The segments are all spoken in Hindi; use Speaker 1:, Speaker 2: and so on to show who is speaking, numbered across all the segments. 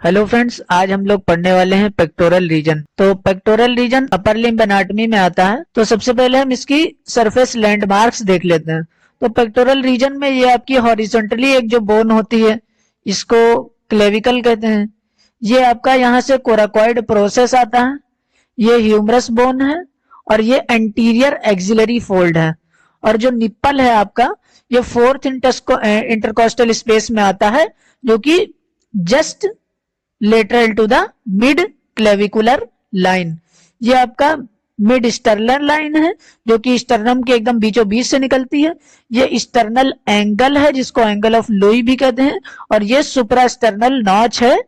Speaker 1: हेलो फ्रेंड्स, आज हम लोग पढ़ने वाले हैं पेक्टोरल रीजन। तो pectoral region upper limb anatomy में आता है। तो सबसे पहले हम इसकी सरफेस लैंडमार्क्स देख लेते हैं। तो पेक्टोरल रीजन में ये आपकी हॉरिजॉन्टली एक जो बोन होती है, इसको क्लेविकल कहते हैं। ये आपका यहाँ से कोराकॉइड प्रोसेस आता है, ये ह्यूमरस बोन है और ये एंटीरियर एक्सिलरी फोल्ड है। और जो निप्पल है आपका, ये फोर्थ इंटरकोस्टल स्पेस में आता है, जो कि just lateral to the mid clavicular line. ये आपका मिड स्टर्नल लाइन है, जो कि स्टर्नम के एकदम बीचों बीच से निकलती है। ये स्टर्नल एंगल है, जिसको एंगल ऑफ लुई भी कहते हैं। और ये सुप्रा स्टर्नल नॉच है,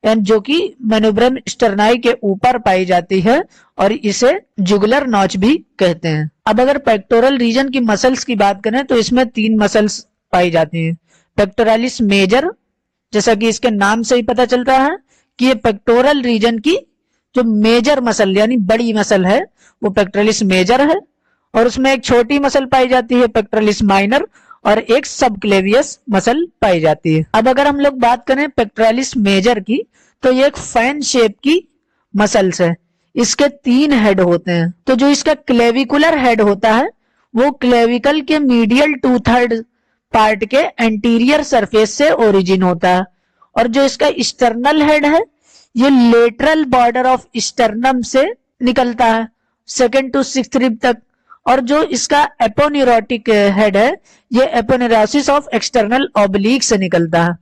Speaker 1: जो कि मैनुब्रम स्टर्नाई के ऊपर पाई जाती है, और इसे जुगुलर नॉच भी कहते हैं। अब अगर पेक्टोरल रीजन की मसल्स की बात करें तो इसमें 3 मसल्स पाई जाती हैं। पेक्टोरालिस मेजर, जैसा कि इसके नाम से ही पता चलता है कि ये पेक्टोरल रीजन की जो मेजर मसल यानी बड़ी मसल है, वो पेक्टोरलिस मेजर है। और उसमें एक छोटी मसल पाई जाती है पेक्टोरलिस माइनर, और एक सबक्लेवियस मसल पाई जाती है। अब अगर हम लोग बात करें पेक्टोरलिस मेजर की, तो ये एक फैन शेप की मसल्स है। इसके 3 हेड होते हैं। तो जो इसका क्लेविकुलर हेड होता है, वो क्लेविकल के मीडियल 2/3 पार्ट के एंटीरियर सरफेस से ओरिजिन होता है। और जो इसका स्टर्नल हेड है, ये लेटरल बॉर्डर ऑफ स्टर्नम से निकलता है 2nd to 6th रिब तक। और जो इसका एपोन्यूरोटिक हेड है, ये एपोनेरोसिस ऑफ एक्सटर्नल ऑब्लिक से निकलता है।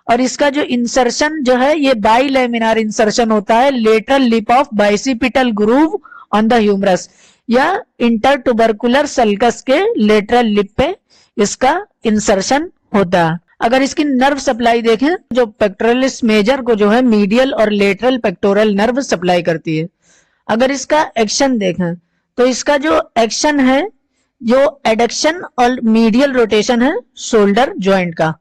Speaker 1: और इसका जो इंसर्शन जो है, ये बाइलेमिनार इंसर्शन होता है lateral lip of bicipital groove on the humerus, या इंटरटुबरकुलर सल्कस के लेटरल लिप पे इसका इंसर्शन होता है। अगर इसकी नर्व सप्लाई देखें, जो पेक्टोरलिस मेजर को जो है मीडियल और लेटरल पेक्टोरल नर्व सप्लाई करती है। अगर इसका एक्शन देखें तो इसका जो एक्शन है, जो एडक्शन और मीडियल रोटेशन है शोल्डर जॉइंट का।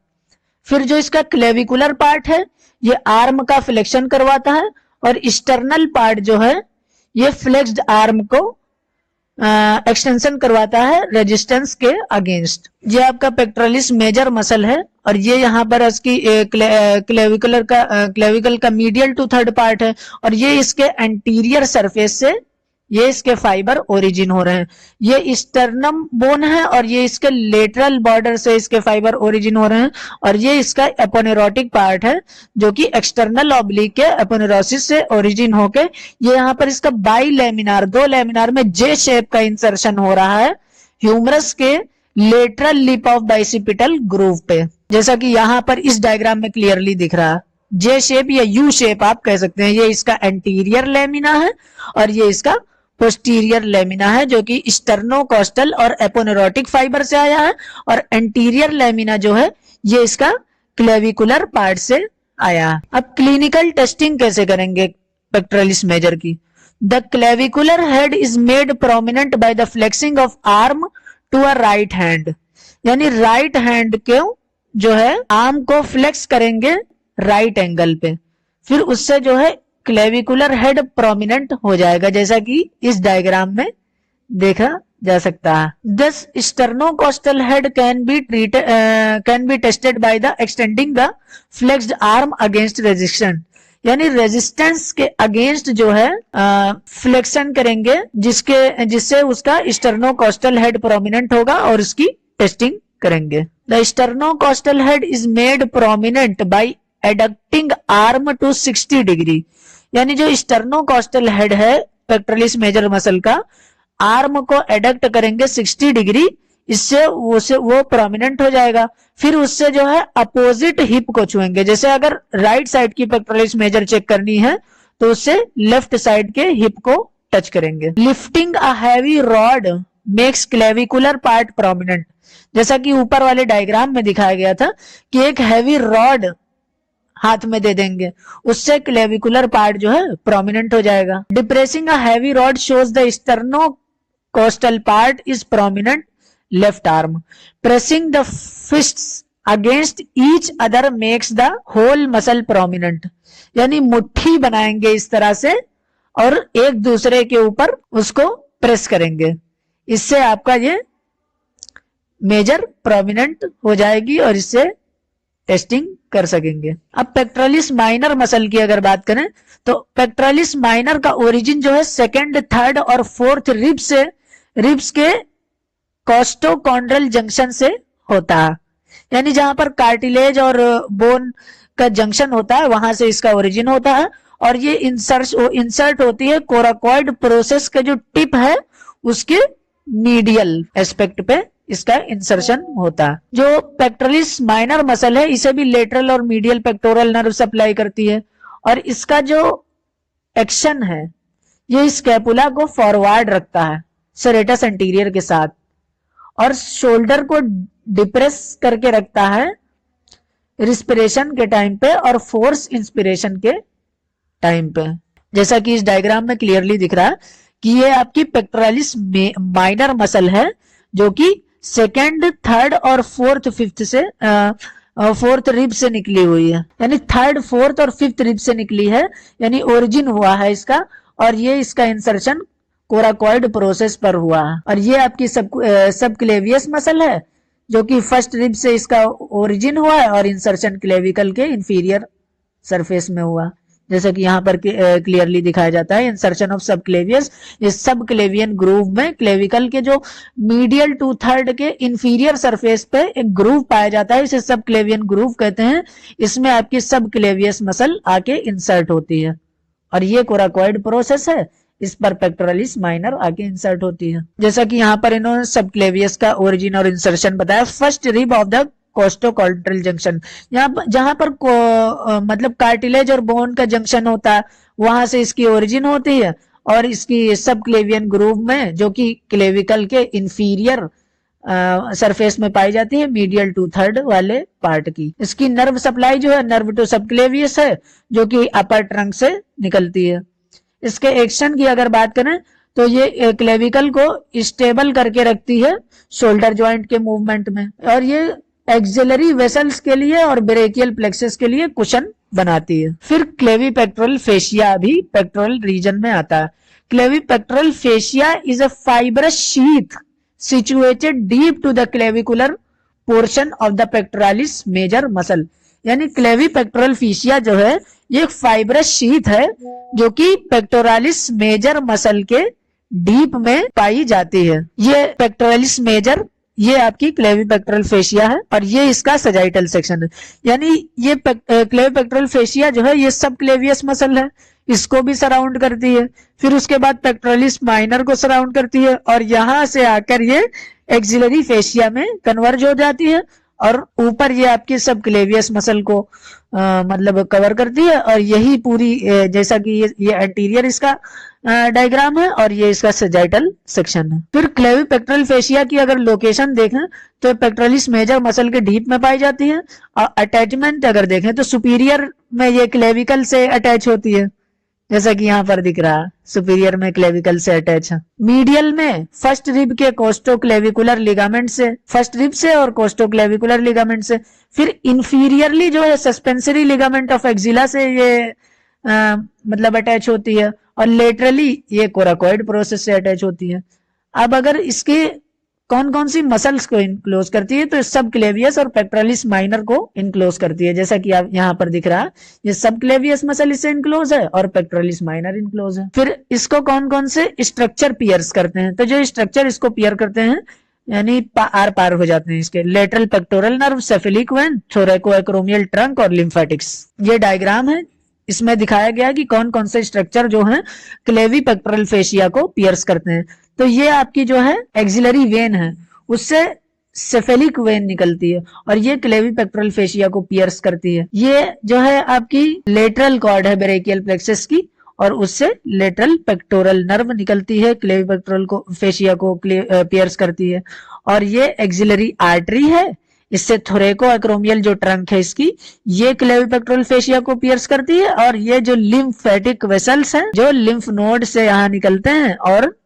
Speaker 1: फिर जो इसका क्लेविकुलर पार्ट है, ये आर्म का फ्लेक्शन करवाता है। और स्टर्नल पार्ट जो है, ये फ्लेक्स्ड आर्म को एक्सटेंशन करवाता है रेजिस्टेंस के अगेंस्ट। ये आपका पेक्टोरलिस मेजर मसल है, और ये यहाँ पर इसकी क्लेविकल का मीडियल 2/3 पार्ट है। और ये इसके एंटीरियर सरफेस से ये इसके फाइबर ओरिजिन हो रहे हैं। ये स्टर्नम बोन है, और ये इसके लेटरल बॉर्डर से इसके फाइबर ओरिजिन हो रहे हैं। और ये इसका एपोनेरोटिक पार्ट है, जो कि एक्सटर्नल ऑब्लिक के एपोनेरोसिस से ओरिजिन होके ये यहाँ पर इसका बाइलेमिनार 2 लेमिनार में जे शेप का इंसर्शन हो रहा है ह्यूमरस के lateral lip of bicipital groove पे, जैसा कि यहाँ पर इस डायग्राम में क्लियरली दिख रहा है। जे शेप या यू शेप आप कह सकते हैं। ये इसका एंटीरियर लेमिना है, और ये इसका पोस्टीरियर लेमिना है, जो कि स्टर्नोकोस्टल और एपोनेरोटिक फाइबर से आया है। और एंटीरियर लेमिना जो है, ये इसका क्लेविकुलर पार्ट से आया है। अब क्लिनिकल टेस्टिंग कैसे करेंगे पेक्टोरलिस मेजर की? The clavicular head is made prominent by the flexing of arm to a right hand, यानी राइट हैंड को जो है आर्म को फ्लेक्स करेंगे राइट एंगल पे, फिर उससे जो है क्लेविकुलर हेड प्रोमिनेंट हो जाएगा, जैसा कि इस डायग्राम में देखा जा सकता है। This sternocostal head can be tested by the extending the flexed arm against resistance, यानी रेजिस्टेंस के अगेंस्ट जो है फ्लेक्शन करेंगे, जिससे उसका स्टर्नोकोस्टल हेड प्रोमिनेंट होगा, और उसकी टेस्टिंग करेंगे। The sternocostal head is made prominent by adducting arm to 60 degree, यानी जो स्टर्नोकोस्टल हेड है पेक्टोरलिस मेजर मसल का, आर्म को एडक्ट करेंगे 60 डिग्री, इससे वो प्रोमिनेंट हो जाएगा। फिर उससे जो है अपोजिट हिप को छुएंगे, जैसे अगर राइट साइड की पेक्टोरलिस मेजर चेक करनी है तो उससे लेफ्ट साइड के हिप को टच करेंगे। लिफ्टिंग अ heavy rod makes clavicular part prominent, जैसा कि ऊपर वाले डायग्राम में दिखाया गया था कि एक हैवी रॉड हाथ में दे देंगे, उससे क्लेविकुलर पार्ट जो है प्रोमिनेंट हो जाएगा। Depressing a heavy rod shows the sternocostal part is prominent left arm. Pressing the fists against each other makes the whole muscle prominent, यानी मुट्ठी बनाएंगे इस तरह से और एक दूसरे के ऊपर उसको प्रेस करेंगे, इससे आपका ये मेजर प्रोमिनेंट हो जाएगी और इससे टेस्टिंग कर सकेंगे। अब पेक्टोरलिस माइनर मसल की अगर बात करें तो पेक्टोरलिस माइनर का ओरिजिन जो है सेकंड, थर्ड और फोर्थ रिब्स के कोस्टोकॉन्ड्रल जंक्शन से होता है, यानी जहां पर कार्टिलेज और बोन का जंक्शन होता है वहां से इसका ओरिजिन होता है। और ये इंसर्ट होती है कोराकॉइड प्रोसेस का जो टिप है उसके मीडियल एस्पेक्ट पे इसका इंसर्शन होता है। जो पेक्टोरलिस माइनर मसल है इसे भी लेटरल और मीडियल पेक्टोरल नर्व सप्लाई करती है, और इसका जो एक्शन है ये स्कैपुला को फॉरवर्ड रखता है सेरेटस एंटीरियर के साथ, और शोल्डर को डिप्रेस करके रखता है रिस्पिरेशन के टाइम पे और फोर्स इंस्पिरेशन के टाइम पे। जैसा कि इस डायग्राम में क्लियरली दिख रहा है कि ये आपकी पेक्टोरलिस माइनर मसल है जो कि सेकेंड, थर्ड और फोर्थ फिफ्थ से फोर्थ रिब से निकली हुई है, यानी थर्ड, फोर्थ और फिफ्थ रिब से निकली है, यानी ओरिजिन हुआ है इसका, और ये इसका इंसर्शन कोराकॉइड प्रोसेस पर हुआ है। और ये आपकी सब क्लेवियस मसल है जो कि फर्स्ट रिब से इसका ओरिजिन हुआ है और इंसर्शन क्लेविकल के इंफीरियर सरफेस में हुआ, जैसा कि यहाँ पर क्लियरली दिखाया जाता है। इंसर्शन ऑफ सब क्लेवियस, इस सब क्लेवियन ग्रूव में क्लेविकल के जो मीडियल टू थर्ड के इंफीरियर सरफेस पे एक ग्रूव पाया जाता है, इसे सब क्लेवियन ग्रूव कहते हैं। इसमें आपकी सब क्लेवियस मसल आके इंसर्ट होती है, और ये कोराकॉइड प्रोसेस है, इस पर पेक्टोरलिस माइनर आके इंसर्ट होती है। जैसा कि यहाँ पर इन्होंने सब क्लेवियस का ओरिजिन और इंसर्शन बताया। First rib of the costochondral junction, यहाँ जहां पर मतलब कार्टिलेज और बोन का जंक्शन होता है वहां से इसकी ओरिजिन होती है, और इसकी सब क्लेवियन ग्रूव में जो कि क्लेविकल के इंफीरियर सरफेस में पाई जाती है, मीडियल टू थर्ड वाले पार्ट की। इसकी नर्व सप्लाई जो है नर्व टू सब क्लेवियस है जो कि अपर ट्रंक से निकलती है। इसके एक्शन की अगर बात करें तो ये क्लेविकल को स्टेबल करके रखती है शोल्डर जॉइंट के मूवमेंट में, और ये एक्सिलरी वेसल्स के लिए और ब्रेकियल प्लेक्सस के लिए कुशन बनाती है। फिर क्लेविपेक्टोरल फेशिया भी पेक्टोरल रीजन में आता है। Clavipectoral fascia is a fibrous sheath situated deep to the clavicular portion of the pectoralis major muscle, यानी क्लेविपेक्टोरल फेशिया जो है ये एक फाइब्रस शीथ है जो कि पेक्टोरालिस मेजर मसल के डीप में पाई जाती है। ये पेक्टोरालिस मेजर ये आपकी क्लेविपेक्टोरल फेशिया है, और ये इसका सजाइटल सेक्शन है, यानी ये क्लेविपेक्टोरल फेशिया जो है ये सब क्लेवियस मसल है, इसको भी सराउंड करती है। फिर उसके बाद पेक्टोरलिस माइनर को सराउंड करती है, और यहां से आकर ये एक्सिलरी फेशिया में कन्वर्ज हो जाती है, और ऊपर ये आपकी सब क्लेवियस मसल को मतलब कवर करती है। और यही पूरी जैसा कि ये एंटीरियर इसका डायग्राम है, और ये इसका सजाइटल सेक्शन है। फिर क्लेविपेक्टोरल फेशिया की अगर लोकेशन देखें तो पेक्टोरलिस मेजर मसल के डीप में पाई जाती है, और अटैचमेंट अगर देखें तो सुपीरियर में ये क्लेविकल से अटैच होती है, जैसा कि यहाँ पर दिख रहा है सुपीरियर में क्लेविकल से अटैच है। मीडियल में फर्स्ट रिब के कोस्टोक्लेविकुलर लिगामेंट से, फर्स्ट रिब से और कोस्टोक्लेविकुलर लिगामेंट से। फिर इंफीरियरली जो है सस्पेंसरी लिगामेंट ऑफ एक्सिला से ये मतलब अटैच होती है, और लेटरली ये कोराकॉइड प्रोसेस से अटैच होती है। अब अगर इसके कौन कौन सी मसल्स को इनक्लोज करती है तो सब क्लेवियस और पेक्टोरलिस माइनर को इनक्लोज करती है, जैसा कि आप यहाँ पर दिख रहा है ये सब क्लेवियस मसल इससे इनक्लोज है और पेक्टोरलिस माइनर इनक्लोज है। फिर इसको कौन कौन से स्ट्रक्चर पियर्स करते हैं, तो जो स्ट्रक्चर इसको पियर करते हैं यानी आर पार हो जाते हैं इसके, lateral pectoral nerve, cephalic vein, थोरैकोएक्रोमियल trunk और लिम्फेटिक्स। ये डायग्राम है, इसमें दिखाया गया कि कौन कौन से स्ट्रक्चर जो हैं क्लेविपेक्टोरल फेशिया को पियर्स करते हैं। तो ये आपकी जो है एक्सिलरी वेन है उससे सेफेलिक वेन निकलती है, और ये क्लेविपेक्टोरल फेशिया को पियर्स करती है। ये जो है आपकी लेटरल कॉर्ड है ब्रेकियल प्लेक्सस की, और उससे लेटरल पेक्टोरल नर्व निकलती है, क्लेविपेक्टोरल को फेशिया को पियर्स करती है। और ये एक्सिलरी आर्टरी है, इससे थोरैकोएक्रोमियल जो ट्रंक है इसकी, ये क्लेविपेक्टोरल फेशिया को पियर्स करती है। और ये जो लिम्फेटिक वेसल्स हैं जो लिम्फ नोड से यहाँ निकलते हैं और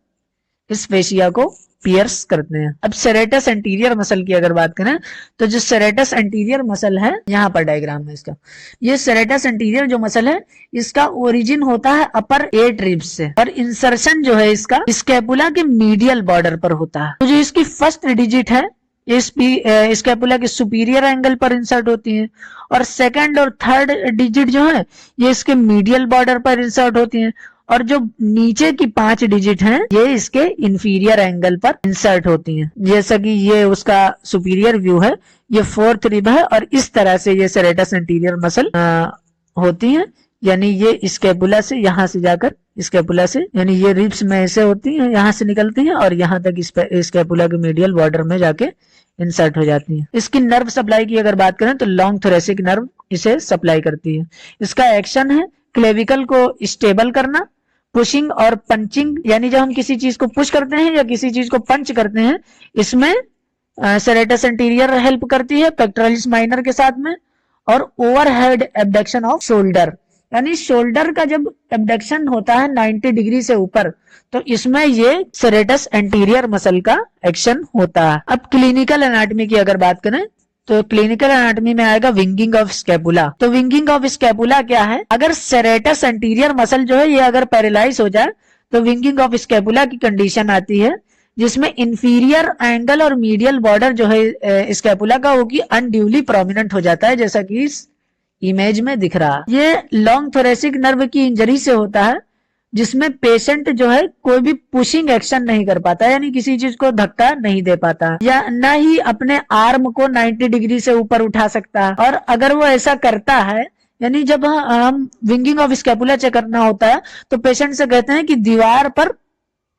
Speaker 1: इस फेशिया को पियर्स करते हैं। अब सेरेटस एंटीरियर मसल की अगर बात करें तो जो सेरेटस एंटीरियर मसल है, यहाँ पर डायग्राम है इसका, ये सेरेटस एंटीरियर जो मसल है इसका ओरिजिन होता है अपर 8 रिब्स से, और इंसर्शन जो है इसका स्कैपुला के मीडियल बॉर्डर पर होता है। तो जो इसकी फर्स्ट डिजिट है इस स्कैपुला के सुपीरियर एंगल पर इंसर्ट होती हैं, और सेकंड और थर्ड डिजिट जो है ये इसके मीडियल बॉर्डर पर इंसर्ट होती हैं, और जो नीचे की 5 डिजिट हैं ये इसके इंफीरियर एंगल पर इंसर्ट होती हैं। जैसा कि ये उसका सुपीरियर व्यू है, ये 4th रिब है, और इस तरह से ये सेरेटस एंटीरियर मसल होती हैं, यानी ये स्कैपुला से यहाँ से जाकर स्कैपुला से, यानी ये रिब्स में ऐसे होती हैं, यहाँ से निकलती हैं और यहाँ तक स्कैपुला के मीडियल बॉर्डर में जाके इंसर्ट हो जाती हैं। इसकी नर्व सप्लाई की अगर बात करें तो लॉन्ग थोरेसिक नर्व इसे सप्लाई करती है। इसका एक्शन है क्लेविकल को स्टेबल करना, पुशिंग और पंचिंग, यानी जब हम किसी चीज को पुश करते हैं या किसी चीज को पंच करते हैं, इसमें सेरेटस एंटीरियर हेल्प करती है पेक्टोरलिस माइनर के साथ में, और ओवरहेड एब्डक्शन ऑफ शोल्डर, यानी शोल्डर का जब एब्डक्शन होता है 90 डिग्री से ऊपर, तो इसमें ये सेरेटस एंटीरियर मसल का एक्शन होता है। अब क्लिनिकल एनाटॉमी की अगर बात करें तो क्लिनिकल एनाटॉमी में आएगा विंगिंग ऑफ स्कैपुला। तो विंगिंग ऑफ स्कैपुला क्या है? अगर सेरेटस एंटीरियर मसल जो है ये अगर पैरालाइज हो जाए तो विंगिंग ऑफ स्कैपुला की कंडीशन आती है, जिसमें इंफीरियर एंगल और मीडियल बॉर्डर जो है स्कैपुला का वो की अनड्यूली प्रोमिनेंट हो जाता है, जैसा कि इस इमेज में दिख रहा है। ये लॉन्ग थोरेसिक नर्व की इंजरी से होता है, जिसमें पेशेंट जो है कोई भी पुशिंग एक्शन नहीं कर पाता, यानी किसी चीज को धक्का नहीं दे पाता, या न ही अपने आर्म को 90 डिग्री से ऊपर उठा सकता है। और अगर वो ऐसा करता है, यानी जब हम विंगिंग ऑफ स्कैपुला चेक करना होता है तो पेशेंट से कहते हैं कि दीवार पर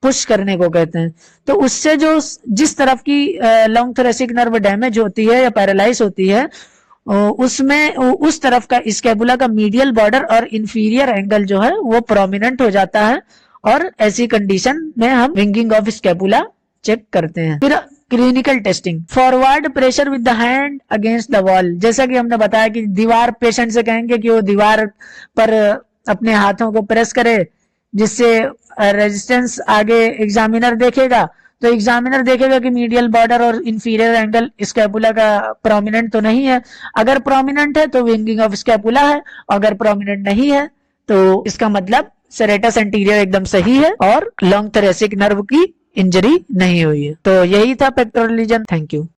Speaker 1: पुश करने को कहते हैं, तो उससे जो जिस तरफ की लॉन्ग थोरेसिक नर्व डैमेज होती है या पैरालाइज होती है, उसमें उस तरफ का स्कैपुला का मीडियल बॉर्डर और इंफीरियर एंगल जो है वो प्रोमिनेंट हो जाता है, और ऐसी कंडीशन में हम विंगिंग ऑफ स्कैपुला चेक करते हैं। फिर clinical testing, forward pressure with the hand against the wall, जैसा कि हमने बताया कि दीवार, पेशेंट से कहेंगे कि वो दीवार पर अपने हाथों को प्रेस करे, जिससे रेजिस्टेंस आगे एग्जामिनर देखेगा, तो एग्जामिनर देखेगा कि मीडियल बॉर्डर और इंफीरियर एंगल स्कैपुला का प्रोमिनेंट तो नहीं है। अगर प्रोमिनेंट है तो विंगिंग ऑफ स्कैपुला है, अगर प्रोमिनेंट नहीं है तो इसका मतलब सेरेटस एंटीरियर एकदम सही है और लॉन्ग थोरेसिक नर्व की इंजरी नहीं हुई है। तो यही था पेक्टोरल रीजन। Thank you.